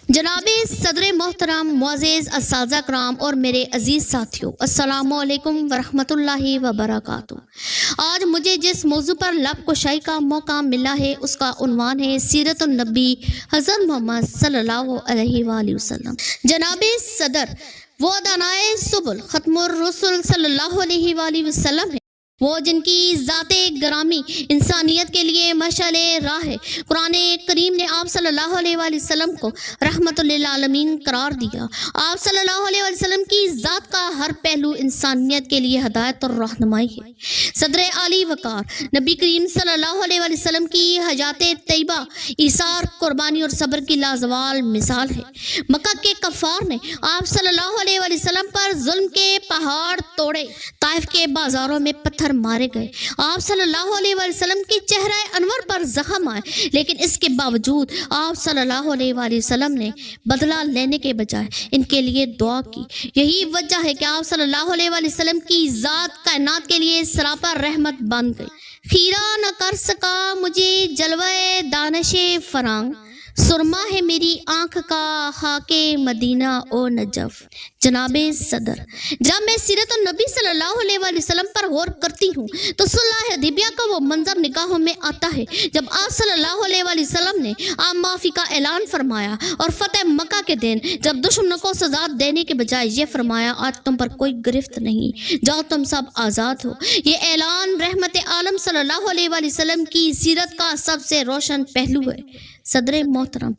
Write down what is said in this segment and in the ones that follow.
جناب صدر محترم، معزز اساتذہ کرام اور میرے عزیز ساتھیوں، السلام علیکم ورحمۃ اللہ وبرکاتہ۔ آج مجھے جس موضوع پر لب کشائی کا موقع ملا ہے اس کا عنوان ہے سیرت النبی حضرت محمد صلی اللہ علیہ وآلہ وسلم۔ جناب صدر وہ دانائے سبل ختم الرسل صلی اللہ علیہ وآلہ وسلم ہے، وہ جن کی ذات گرامی انسانیت کے لیے مشعل راہ ہے۔ قرآن کریم نے آپ صلی اللہ علیہ وآلہ وسلم کو رحمت للعالمین قرار دیا۔ آپ صلی اللہ علیہ وآلہ وسلم کی ذات کا ہر پہلو انسانیت کے لیے ہدایت اور رہنمائی ہے۔ صدر علی وقار نبی کریم صلی اللہ علیہ وآلہ وسلم کی حیات طیبہ ایثار، قربانی اور صبر کی لازوال مثال ہے۔ مکہ کے کفار نے آپ صلی اللہ علیہ وآلہ وسلم پر ظلم کے پہاڑ توڑے، طائف کے بازاروں میں پتھر مارے گئے، آپ صلی اللہ علیہ وآلہ وسلم کی چہرہ انور پر زخم آئے، لیکن اس کے باوجود آپ صلی اللہ علیہ وآلہ وسلم نے بدلہ لینے کے بجائے ان کے لیے دعا کی۔ یہی وجہ ہے کہ آپ صلی اللہ علیہ وآلہ وسلم کی ذات کائنات کے لیے سراپا رحمت بن گئی۔ خیرہ نہ کر سکا مجھے جلوہ دانش فرنگ، سرما ہے میری آنکھ کا خاک مدینہ و نجف۔ جناب صدر، جب میں سیرت النبی صلی اللہ علیہ وآلہ وسلم پر غور کرتی ہوں تو صلح حدیبیہ کا وہ منظر نگاہوں میں آتا ہے جب آپ صلی اللہ علیہ وآلہ وسلم نے عام معافی کا اعلان فرمایا، اور فتح مکہ کے دن جب دشمنوں کو سزا دینے کے بجائے یہ فرمایا آج تم پر کوئی گرفت نہیں، جاؤ تم سب آزاد ہو۔ یہ اعلان رحمت عالم صلی اللہ علیہ وآلہ وسلم کی سیرت کا سب سے روشن پہلو ہے۔ صدر محترم،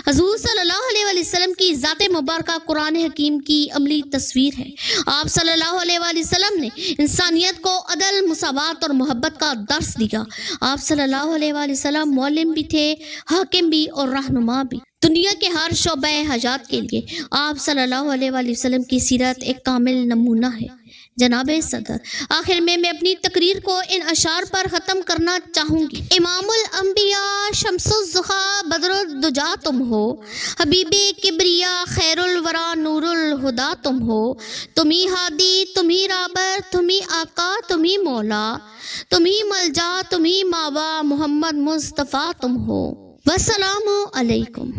حضور صلی اللہ علیہ وآلہ وسلم کی ذات مبارکہ قرآن حکیم کی عملی تصویر ہے۔ آپ صلی اللہ علیہ وآلہ وسلم نے انسانیت کو عدل، مساوات اور محبت کا درس دیا۔ آپ صلی اللہ علیہ وآلہ وسلم معلم بھی تھے، حاکم بھی اور رہنما بھی۔ دنیا کے ہر شعبہ حیات کے لیے آپ صلی اللہ علیہ وآلہ وسلم کی سیرت ایک کامل نمونہ ہے۔ جناب صدر، آخر میں اپنی تقریر کو ان اشعار پر ختم کرنا چاہوں گی۔ امام الانبیاء، شمس الضحیٰ، بدر الدجا تم ہو، حبیب کبریا، خیر الورا، نور الہدا تم ہو، تمہیں ہادی، تمہیں رابر، تمہیں آقا، تمہیں مولا، تمہیں ملجا، تمہیں ماوا، محمد مصطفیٰ تم ہو۔ والسلام علیکم۔